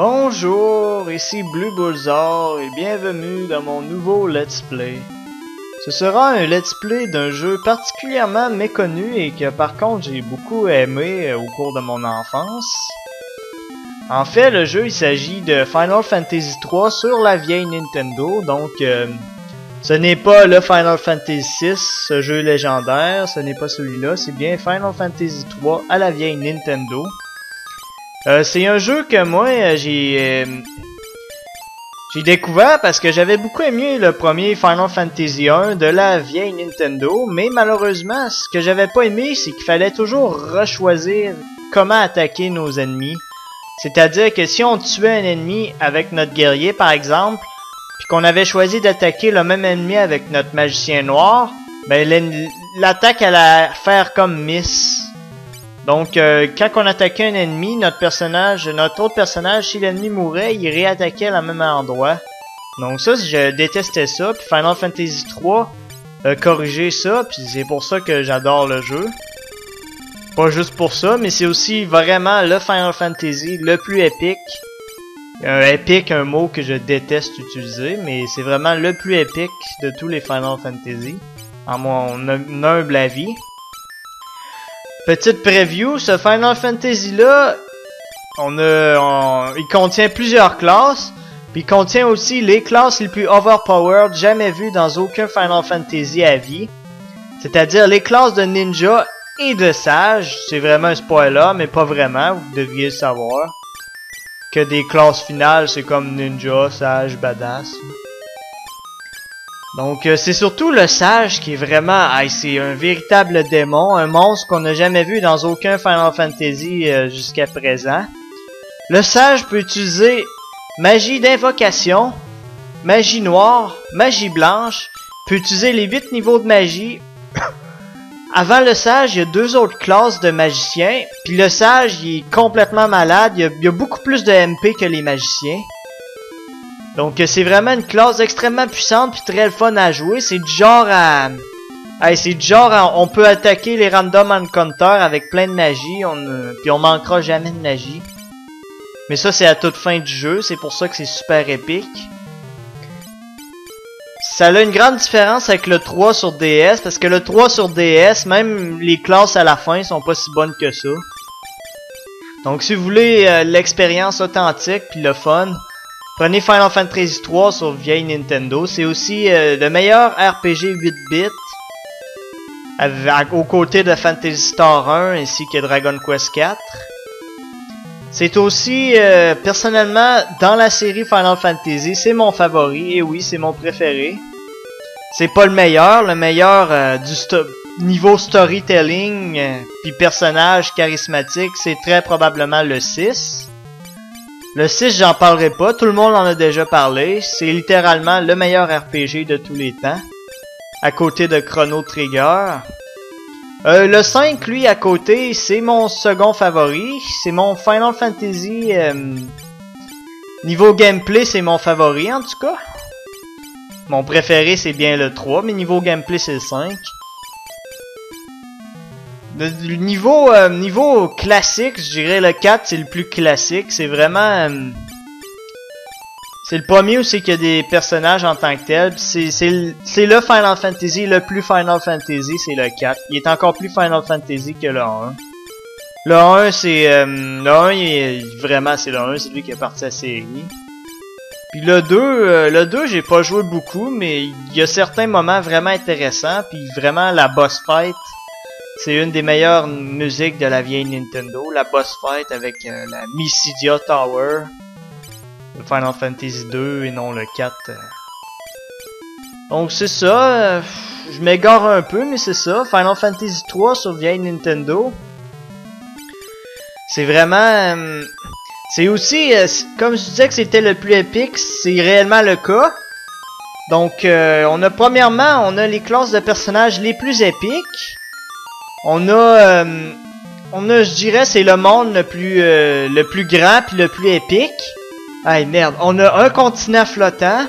Bonjour, ici Blue Bullseye et bienvenue dans mon nouveau Let's Play. Ce sera un Let's Play d'un jeu particulièrement méconnu et que par contre j'ai beaucoup aimé au cours de mon enfance. En fait, le jeu il s'agit de Final Fantasy 3 sur la vieille Nintendo, donc ce n'est pas le Final Fantasy 6, ce jeu légendaire, ce n'est pas celui-là, c'est bien Final Fantasy 3 à la vieille Nintendo. C'est un jeu que moi j'ai découvert parce que j'avais beaucoup aimé le premier Final Fantasy 1 de la vieille Nintendo, mais malheureusement ce que j'avais pas aimé c'est qu'il fallait toujours rechoisir comment attaquer nos ennemis. C'est-à-dire que si on tuait un ennemi avec notre guerrier par exemple, puis qu'on avait choisi d'attaquer le même ennemi avec notre magicien noir, ben l'attaque allait faire comme miss. Donc, quand on attaquait un ennemi, notre autre personnage, si l'ennemi mourait, il réattaquait à même endroit. Donc ça, je détestais ça. Puis Final Fantasy 3 a corrigé ça, puis c'est pour ça que j'adore le jeu. Pas juste pour ça, mais c'est aussi vraiment le Final Fantasy le plus épique. Épique, un mot que je déteste utiliser, mais c'est vraiment le plus épique de tous les Final Fantasy, en mon humble avis. Petite preview, ce Final Fantasy là, il contient plusieurs classes, puis il contient aussi les classes les plus overpowered jamais vues dans aucun Final Fantasy à vie. C'est-à-dire les classes de ninja et de sage, c'est vraiment un spoiler, mais pas vraiment, vous deviez le savoir. Que des classes finales, c'est comme ninja, sage, badass. Donc c'est surtout le sage qui est vraiment, c'est un véritable démon, un monstre qu'on n'a jamais vu dans aucun Final Fantasy jusqu'à présent. Le sage peut utiliser magie d'invocation, magie noire, magie blanche, peut utiliser les 8 niveaux de magie. Avant le sage, il y a 2 autres classes de magiciens, puis le sage il est complètement malade, il y a beaucoup plus de MP que les magiciens. Donc c'est vraiment une classe extrêmement puissante puis très fun à jouer. C'est du genre on peut attaquer les random encounters avec plein de magie, puis on manquera jamais de magie. Mais ça c'est à toute fin du jeu, c'est pour ça que c'est super épique. Ça a une grande différence avec le 3 sur DS, parce que le 3 sur DS, même les classes à la fin sont pas si bonnes que ça. Donc si vous voulez l'expérience authentique puis le fun, prenez Final Fantasy 3 sur vieille Nintendo. C'est aussi le meilleur RPG 8 bits aux côtés de Phantasy Star 1 ainsi que Dragon Quest 4. C'est aussi personnellement dans la série Final Fantasy, c'est mon favori et oui, c'est mon préféré. C'est pas le meilleur du niveau storytelling puis personnage charismatique, c'est très probablement le 6. Le 6, j'en parlerai pas, tout le monde en a déjà parlé, c'est littéralement le meilleur RPG de tous les temps, à côté de Chrono Trigger. Le 5, lui, à côté, c'est mon second favori, c'est mon Final Fantasy, niveau gameplay, c'est mon favori en tout cas. Mon préféré, c'est bien le 3, mais niveau gameplay, c'est le 5. Le niveau classique, je dirais le 4 c'est le plus classique, c'est vraiment c'est le premier où c'est qu'il y a des personnages en tant que tel, c'est le Final Fantasy le plus Final Fantasy, c'est le 4. Il est encore plus Final Fantasy que le 1. Le 1 c'est le 1 vraiment c'est le 1, c'est lui qui est parti à la série. Puis le 2 j'ai pas joué beaucoup, mais il y a certains moments vraiment intéressants, puis vraiment la boss fight. C'est une des meilleures musiques de la vieille Nintendo, la boss fight avec la Mysidia Tower, le Final Fantasy 2 et non le 4. Donc c'est ça, je m'égare un peu mais c'est ça, Final Fantasy 3 sur vieille Nintendo. C'est vraiment... c'est aussi, comme je disais que c'était le plus épique, c'est réellement le cas. Donc premièrement, on a les classes de personnages les plus épiques. On a, je dirais, c'est le monde le plus grand puis le plus épique. Ah merde, on a un continent flottant.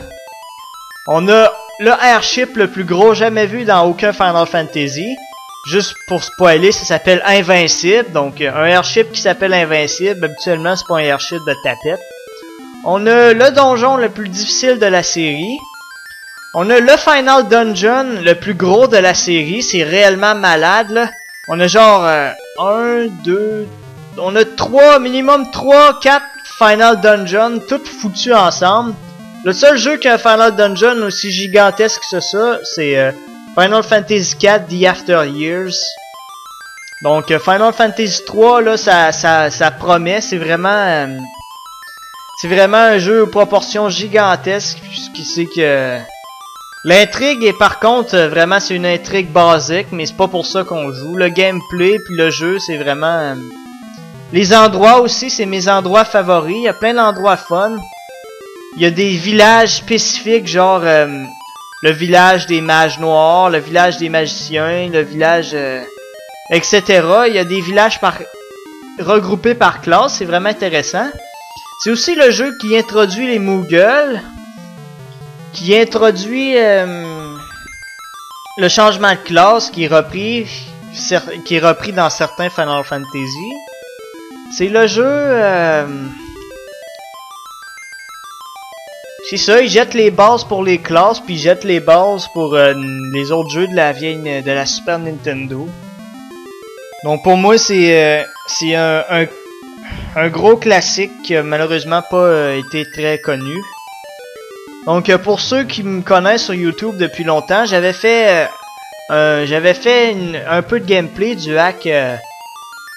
On a le airship le plus gros jamais vu dans aucun Final Fantasy. Juste pour spoiler, ça s'appelle Invincible. Donc un airship qui s'appelle Invincible, habituellement c'est pas un airship de tapette. On a le donjon le plus difficile de la série. On a le Final Dungeon, le plus gros de la série. C'est réellement malade, là. On a genre 1, 2... On a 3, minimum 3, 4 Final Dungeon, toutes foutues ensemble. Le seul jeu qui a un Final Dungeon aussi gigantesque que ça, c'est Final Fantasy IV The After Years. Donc Final Fantasy 3, là, ça promet. C'est vraiment un jeu aux proportions gigantesques. Puisqu'il sait que... L'intrigue est par contre, vraiment c'est une intrigue basique, mais c'est pas pour ça qu'on joue. Le gameplay puis le jeu, c'est vraiment... Les endroits aussi, c'est mes endroits favoris. Il y a plein d'endroits fun. Il y a des villages spécifiques, genre le village des mages noirs, le village des magiciens, le village... etc. Il y a des villages regroupés par classe, c'est vraiment intéressant. C'est aussi le jeu qui introduit les Moogle, qui introduit le changement de classe qui est repris dans certains Final Fantasy. C'est le jeu... C'est ça, il jette les bases pour les classes, puis il jette les bases pour les autres jeux de la Super Nintendo. Donc pour moi, c'est un gros classique qui a malheureusement pas été très connu. Donc pour ceux qui me connaissent sur YouTube depuis longtemps, j'avais fait un peu de gameplay du hack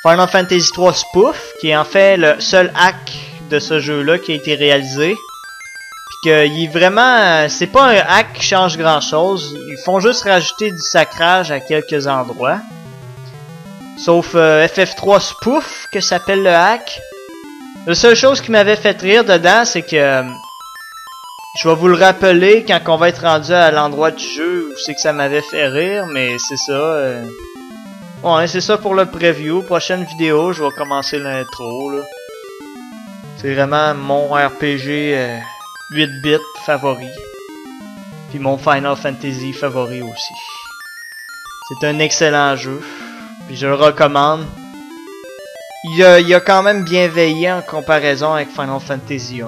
Final Fantasy 3 Spoof, qui est en fait le seul hack de ce jeu-là qui a été réalisé. Puis qu'il est vraiment... c'est pas un hack qui change grand-chose. Ils font juste rajouter du sacrage à quelques endroits. Sauf FF3 Spoof, que s'appelle le hack. La seule chose qui m'avait fait rire dedans, c'est que... je vais vous le rappeler quand on va être rendu à l'endroit du jeu où c'est que ça m'avait fait rire, mais c'est ça. Ouais, c'est ça pour le preview. Prochaine vidéo, je vais commencer l'intro, là. C'est vraiment mon RPG 8 bits favori. Puis mon Final Fantasy favori aussi. C'est un excellent jeu. Puis je le recommande. Il a quand même bien veillé en comparaison avec Final Fantasy 1.